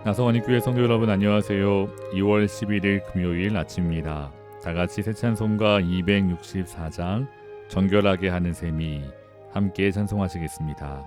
나성원이 교회 성도 여러분 안녕하세요. 2월 11일 금요일 아침입니다. 다같이 새 찬송가 264장 정결하게 하는 셈이 함께 찬송하시겠습니다.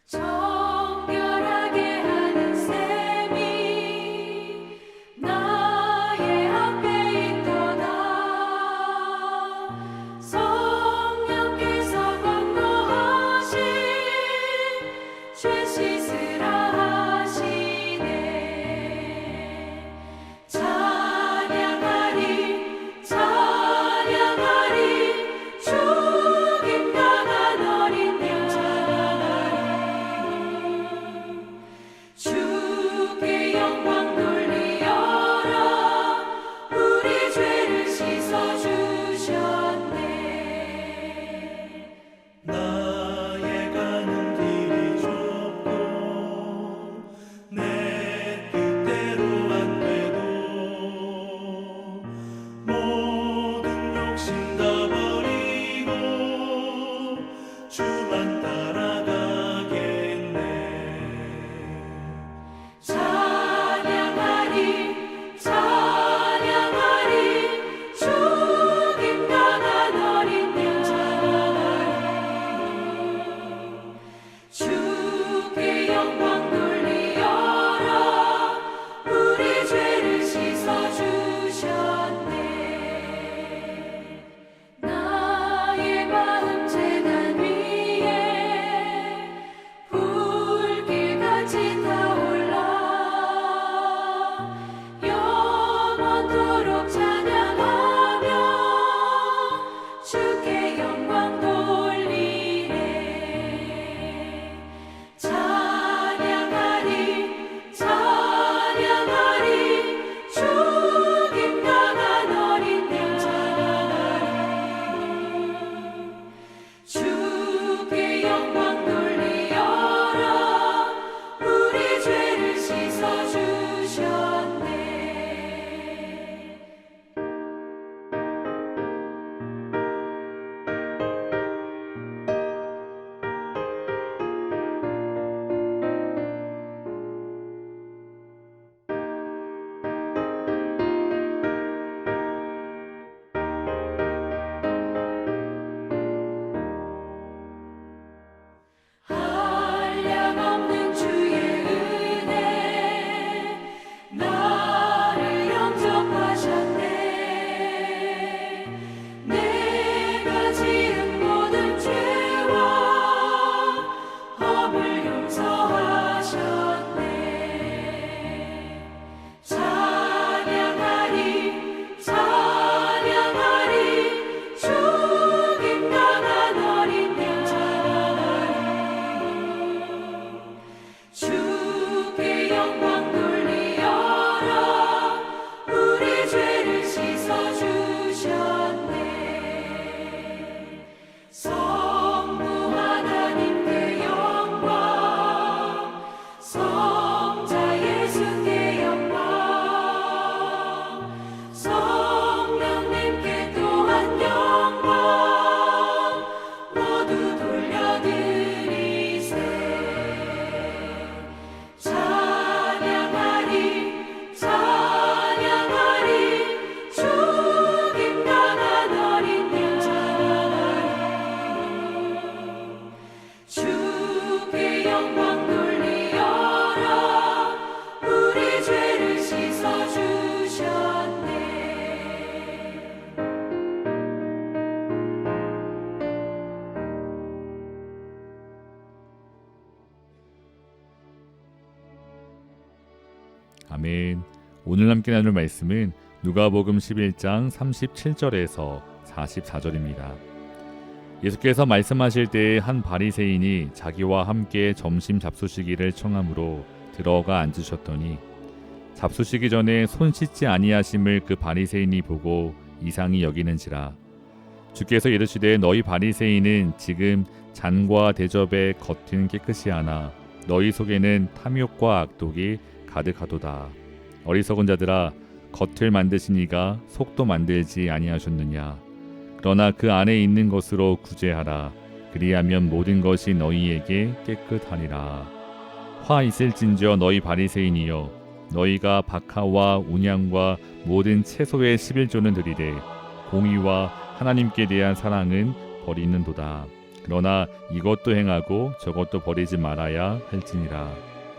정결하게 하는 셈이 나의 앞에 있도다. 성령께서 권고하신 죄 씻으라 하시네. 찬양하리 찬양하리 죽임당한 어린 양 주께 영광 돌리어라. 우리 죄를 씻어주셨네. 나의 가는 길이 좁고 내 뜻대로 안 돼도 모든 욕심 다 버리고 주만 따라가겠네. 찬양하리 찬양하리 죽임당한 어린 양 주께 영광 돌리어라. 우리 죄를 씻어주셨네. 나의 마음 제단 위에 불길같이 타올라. 영원토록 찬양하며 주께 영광 돌리네. 찬양하리 찬양하리 죽임당한 어린 양 주께 영광 돌리어라. 우리 죄를 씻어주셨네. 한량없는 주의 은혜 나를 영접하셨네. 내가 지은 모든 죄와 허물 용서하셨네. 찬양하리 찬양하리 죽임당한 어린 양 주께 영광 돌리어라. 우리 죄를 씻어주셨네. 성부 하나님께 영광 성자 예수께 영광 성령님께 또한 영광 모두 돌려드리세. 찬양하리 찬양하리 죽임당한 어린 양 주께 영광 돌리어라. 우리 죄를 씻어주셨네. 아멘. 오늘 함께 나눌 말씀은 누가복음 11장 37절에서 44절입니다. 예수께서 말씀하실 때에 한 바리새인이 자기와 함께 점심 잡수시기를 청함으로 들어가 앉으셨더니 잡수시기 전에 손 씻지 아니하심을 그 바리새인이 보고 이상히 여기는지라 주께서 이르시되 너희 바리새인은 지금 잔과 대접의 겉은 깨끗이 하나 너희 속에는 탐욕과 악독이 가득하도다. 어리석은 자들아, 겉을 만드신 이가 속도 만들지 아니하셨느냐. 그러나 그 안에 있는 것으로 구제하라. 그리하면 모든 것이 너희에게 깨끗하리라. 화 있을진저 너희 바리새인이여, 너희가 박하와 운양과 모든 채소의 11조는 드리되 공의와 하나님께 대한 사랑은 버리는도다. 그러나 이것도 행하고 저것도 버리지 말아야 할지니라.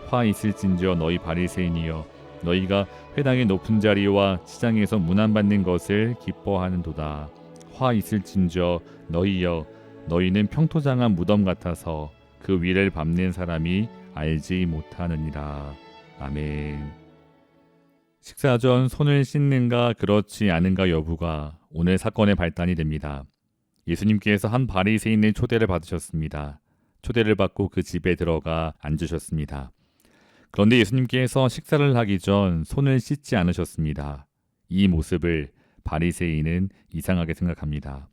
화 있을진저 너희 바리새인이여, 너희가 회당의 높은 자리와 시장에서 문안받는 것을 기뻐하는도다. 화 있을진저 너희여, 너희는 평토장한 무덤 같아서 그 위를 밟는 사람이 알지 못하느니라. 아멘. 식사 전 손을 씻는가 그렇지 않은가 여부가 오늘 사건의 발단이 됩니다. 예수님께서 한 바리새인의 초대를 받으셨습니다. 초대를 받고 그 집에 들어가 앉으셨습니다. 그런데 예수님께서 식사를 하기 전 손을 씻지 않으셨습니다. 이 모습을 바리새인은 이상하게 생각합니다.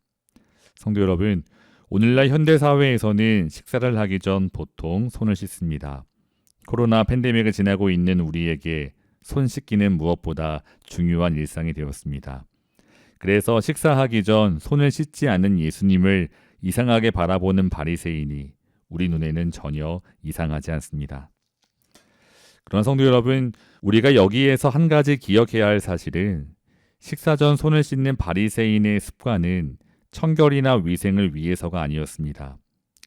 성도 여러분, 오늘날 현대사회에서는 식사를 하기 전 보통 손을 씻습니다. 코로나 팬데믹을 지나고 있는 우리에게 손 씻기는 무엇보다 중요한 일상이 되었습니다. 그래서 식사하기 전 손을 씻지 않는 예수님을 이상하게 바라보는 바리새인이 우리 눈에는 전혀 이상하지 않습니다. 그러나 성도 여러분, 우리가 여기에서 한 가지 기억해야 할 사실은 식사 전 손을 씻는 바리새인의 습관은 청결이나 위생을 위해서가 아니었습니다.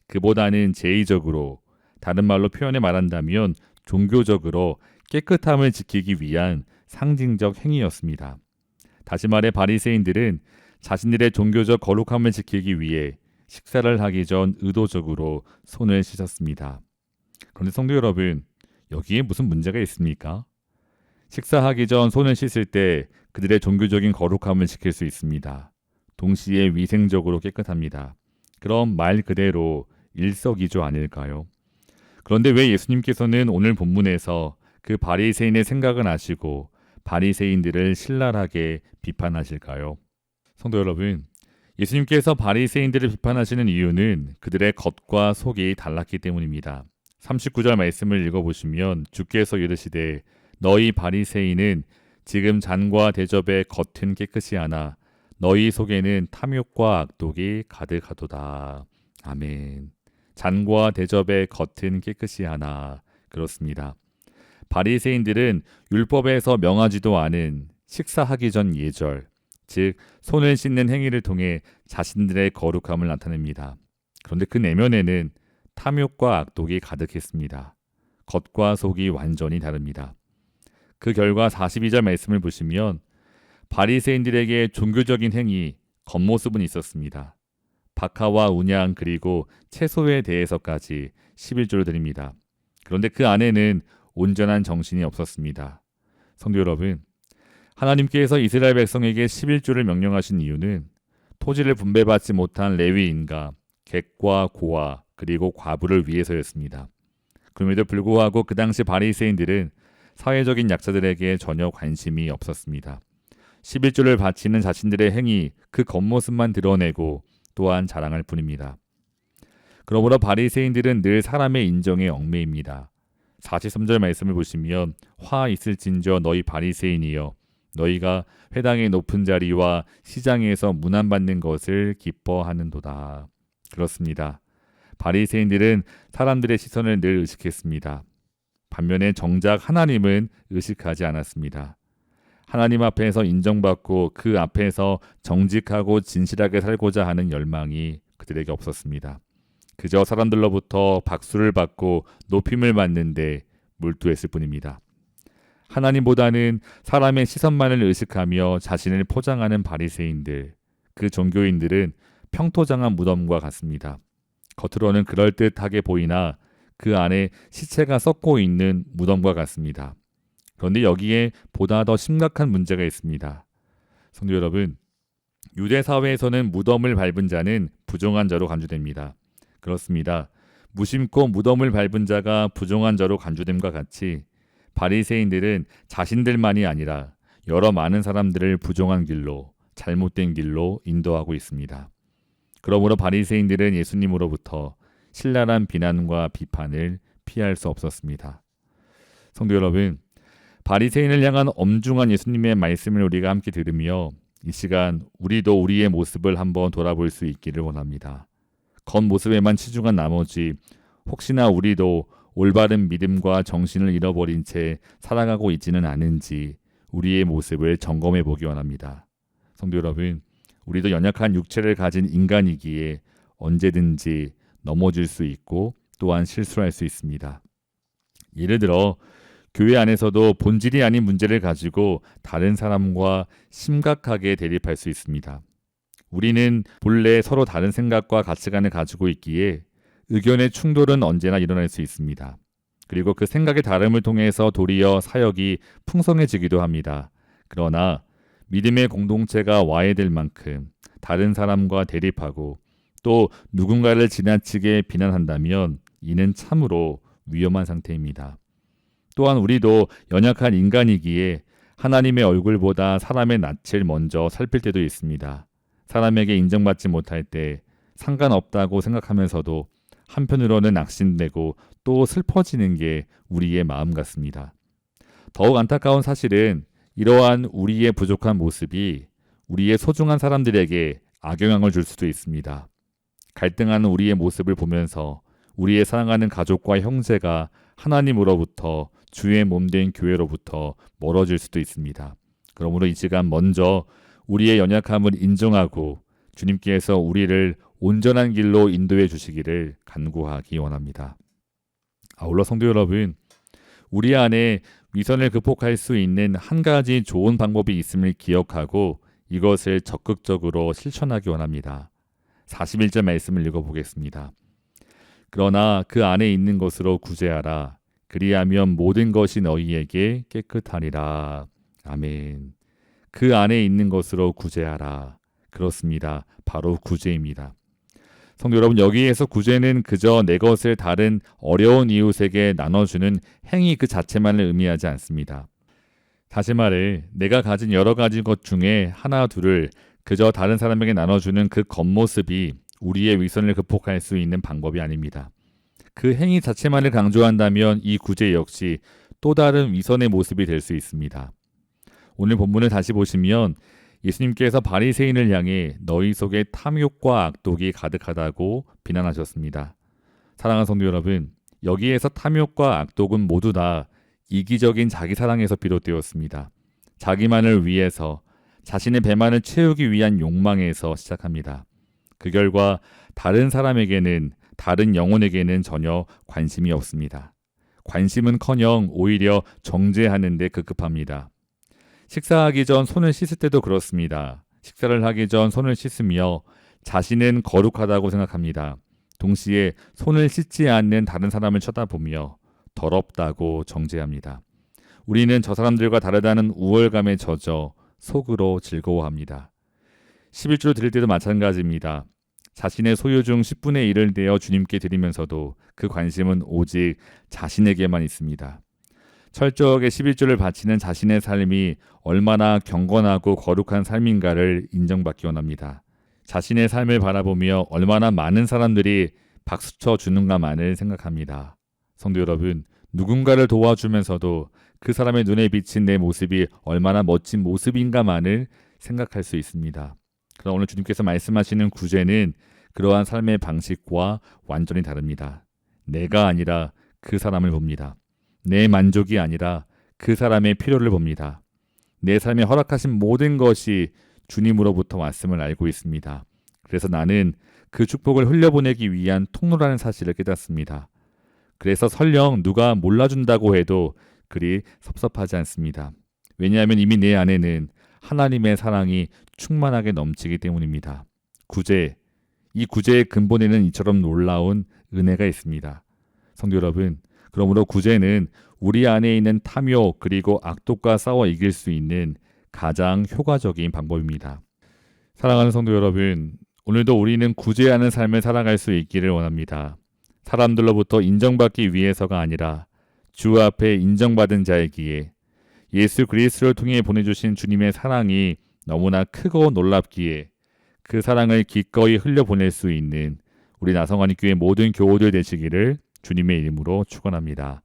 그보다는 제의적으로, 다른 말로 표현해 말한다면 종교적으로 깨끗함을 지키기 위한 상징적 행위였습니다. 다시 말해 바리새인들은 자신들의 종교적 거룩함을 지키기 위해 식사를 하기 전 의도적으로 손을 씻었습니다. 그런데 성도 여러분, 여기에 무슨 문제가 있습니까? 식사하기 전 손을 씻을 때 그들의 종교적인 거룩함을 지킬 수 있습니다. 동시에 위생적으로 깨끗합니다. 그럼 말 그대로 일석이조 아닐까요? 그런데 왜 예수님께서는 오늘 본문에서 그 바리새인의 생각을 아시고 바리새인들을 신랄하게 비판하실까요? 성도 여러분, 예수님께서 바리새인들을 비판하시는 이유는 그들의 겉과 속이 달랐기 때문입니다. 39절 말씀을 읽어보시면 주께서 이르시되 너희 바리새인은 지금 잔과 대접의 겉은 깨끗이 하나 너희 속에는 탐욕과 악독이 가득하도다. 아멘. 잔과 대접의 겉은 깨끗이 하나. 그렇습니다. 바리새인들은 율법에서 명하지도 않은 식사하기 전 예절, 즉 손을 씻는 행위를 통해 자신들의 거룩함을 나타냅니다. 그런데 그 내면에는 탐욕과 악독이 가득했습니다. 겉과 속이 완전히 다릅니다. 그 결과 42절 말씀을 보시면 바리새인들에게 종교적인 행위, 겉모습은 있었습니다. 박하와 운양 그리고 채소에 대해서까지 11조를 드립니다. 그런데 그 안에는 온전한 정신이 없었습니다. 성도 여러분, 하나님께서 이스라엘 백성에게 11조를 명령하신 이유는 토지를 분배받지 못한 레위인과 객과 고아 그리고 과부를 위해서였습니다. 그럼에도 불구하고 그 당시 바리새인들은 사회적인 약자들에게 전혀 관심이 없었습니다. 11조를 바치는 자신들의 행위, 그 겉모습만 드러내고 또한 자랑할 뿐입니다. 그러므로 바리새인들은 늘 사람의 인정에 얽매입니다. 43절 말씀을 보시면 화 있을진저 너희 바리새인이여, 너희가 회당의 높은 자리와 시장에서 문안받는 것을 기뻐하는도다. 그렇습니다. 바리새인들은 사람들의 시선을 늘 의식했습니다. 반면에 정작 하나님은 의식하지 않았습니다. 하나님 앞에서 인정받고 그 앞에서 정직하고 진실하게 살고자 하는 열망이 그들에게 없었습니다. 그저 사람들로부터 박수를 받고 높임을 받는데 몰두했을 뿐입니다. 하나님보다는 사람의 시선만을 의식하며 자신을 포장하는 바리새인들, 그 종교인들은 평토장한 무덤과 같습니다. 겉으로는 그럴듯하게 보이나 그 안에 시체가 썩고 있는 무덤과 같습니다. 그런데 여기에 보다 더 심각한 문제가 있습니다. 성도 여러분, 유대 사회에서는 무덤을 밟은 자는 부정한 자로 간주됩니다. 그렇습니다. 무심코 무덤을 밟은 자가 부정한 자로 간주됨과 같이 바리새인들은 자신들만이 아니라 여러 많은 사람들을 부정한 길로, 잘못된 길로 인도하고 있습니다. 그러므로 바리새인들은 예수님으로부터 신랄한 비난과 비판을 피할 수 없었습니다. 성도 여러분, 바리새인을 향한 엄중한 예수님의 말씀을 우리가 함께 들으며 이 시간 우리도 우리의 모습을 한번 돌아볼 수 있기를 원합니다. 겉모습에만 치중한 나머지 혹시나 우리도 올바른 믿음과 정신을 잃어버린 채 살아가고 있지는 않은지 우리의 모습을 점검해 보기 원합니다. 성도 여러분, 우리도 연약한 육체를 가진 인간이기에 언제든지 넘어질 수 있고 또한 실수할 수 있습니다. 예를 들어 교회 안에서도 본질이 아닌 문제를 가지고 다른 사람과 심각하게 대립할 수 있습니다. 우리는 본래 서로 다른 생각과 가치관을 가지고 있기에 의견의 충돌은 언제나 일어날 수 있습니다. 그리고 그 생각의 다름을 통해서 도리어 사역이 풍성해지기도 합니다. 그러나 믿음의 공동체가 와해될 만큼 다른 사람과 대립하고 또 누군가를 지나치게 비난한다면 이는 참으로 위험한 상태입니다. 또한 우리도 연약한 인간이기에 하나님의 얼굴보다 사람의 낯을 먼저 살필 때도 있습니다. 사람에게 인정받지 못할 때 상관없다고 생각하면서도 한편으로는 낙심되고 또 슬퍼지는 게 우리의 마음 같습니다. 더욱 안타까운 사실은 이러한 우리의 부족한 모습이 우리의 소중한 사람들에게 악영향을 줄 수도 있습니다. 갈등하는 우리의 모습을 보면서 우리의 사랑하는 가족과 형제가 하나님으로부터 주의 몸된 교회로부터 멀어질 수도 있습니다. 그러므로 이 시간 먼저 우리의 연약함을 인정하고 주님께서 우리를 온전한 길로 인도해 주시기를 간구하기 원합니다. 아울러 성도 여러분, 우리 안에 위선을 극복할 수 있는 한 가지 좋은 방법이 있음을 기억하고 이것을 적극적으로 실천하기 원합니다. 41절 말씀을 읽어보겠습니다. 그러나 그 안에 있는 것으로 구제하라. 그리하면 모든 것이 너희에게 깨끗하리라. 아멘. 그 안에 있는 것으로 구제하라. 그렇습니다. 바로 구제입니다. 성도 여러분, 여기에서 구제는 그저 내 것을 다른 어려운 이웃에게 나눠주는 행위 그 자체만을 의미하지 않습니다. 다시 말해 내가 가진 여러 가지 것 중에 하나 둘을 그저 다른 사람에게 나눠주는 그 겉모습이 우리의 위선을 극복할 수 있는 방법이 아닙니다. 그 행위 자체만을 강조한다면 이 구제 역시 또 다른 위선의 모습이 될 수 있습니다. 오늘 본문을 다시 보시면 예수님께서 바리새인을 향해 너희 속에 탐욕과 악독이 가득하다고 비난하셨습니다. 사랑하는 성도 여러분, 여기에서 탐욕과 악독은 모두 다 이기적인 자기 사랑에서 비롯되었습니다. 자기만을 위해서 자신의 배만을 채우기 위한 욕망에서 시작합니다. 그 결과 다른 사람에게는 다른 영혼에게는 전혀 관심이 없습니다. 관심은커녕 오히려 정죄하는 데 급급합니다. 식사하기 전 손을 씻을 때도 그렇습니다. 식사를 하기 전 손을 씻으며 자신은 거룩하다고 생각합니다. 동시에 손을 씻지 않는 다른 사람을 쳐다보며 더럽다고 정죄합니다. 우리는 저 사람들과 다르다는 우월감에 젖어 속으로 즐거워합니다. 11조 드릴 때도 마찬가지입니다. 자신의 소유 중 10분의 1을 내어 주님께 드리면서도 그 관심은 오직 자신에게만 있습니다. 철저하게 11조를 바치는 자신의 삶이 얼마나 경건하고 거룩한 삶인가를 인정받기 원합니다. 자신의 삶을 바라보며 얼마나 많은 사람들이 박수쳐 주는가만을 생각합니다. 성도 여러분, 누군가를 도와주면서도 그 사람의 눈에 비친 내 모습이 얼마나 멋진 모습인가만을 생각할 수 있습니다. 그러나 오늘 주님께서 말씀하시는 구제는 그러한 삶의 방식과 완전히 다릅니다. 내가 아니라 그 사람을 봅니다. 내 만족이 아니라 그 사람의 필요를 봅니다. 내 삶에 허락하신 모든 것이 주님으로부터 왔음을 알고 있습니다. 그래서 나는 그 축복을 흘려보내기 위한 통로라는 사실을 깨닫습니다. 그래서 설령 누가 몰라준다고 해도 그리 섭섭하지 않습니다. 왜냐하면 이미 내 안에는 하나님의 사랑이 충만하게 넘치기 때문입니다. 이 구제의 근본에는 이처럼 놀라운 은혜가 있습니다. 성도 여러분, 그러므로 구제는 우리 안에 있는 탐욕 그리고 악독과 싸워 이길 수 있는 가장 효과적인 방법입니다. 사랑하는 성도 여러분, 오늘도 우리는 구제하는 삶을 살아갈 수 있기를 원합니다. 사람들로부터 인정받기 위해서가 아니라 주 앞에 인정받은 자이기에 예수 그리스도를 통해 보내주신 주님의 사랑이 너무나 크고 놀랍기에 그 사랑을 기꺼이 흘려보낼 수 있는 우리 나성환이 교회 모든 교우들 되시기를 주님의 이름으로 축원합니다.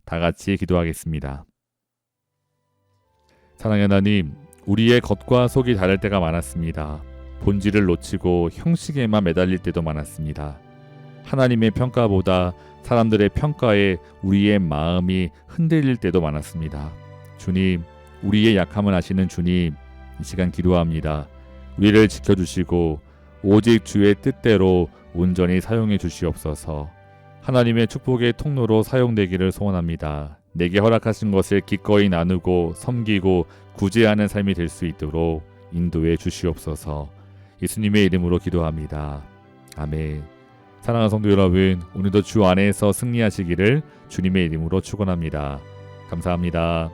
다 같이 기도하겠습니다. 사랑의 하나님, 우리의 겉과 속이 다를 때가 많았습니다. 본질을 놓치고 형식에만 매달릴 때도 많았습니다. 하나님의 평가보다 사람들의 평가에 우리의 마음이 흔들릴 때도 많았습니다. 주님, 우리의 약함을 아시는 주님, 이 시간 기도합니다. 우리를 지켜주시고 오직 주의 뜻대로 온전히 사용해 주시옵소서. 하나님의 축복의 통로로 사용되기를 소원합니다. 내게 허락하신 것을 기꺼이 나누고 섬기고 구제하는 삶이 될 수 있도록 인도해 주시옵소서. 예수님의 이름으로 기도합니다. 아멘. 사랑하는 성도 여러분, 오늘도 주 안에서 승리하시기를 주님의 이름으로 축원합니다. 감사합니다.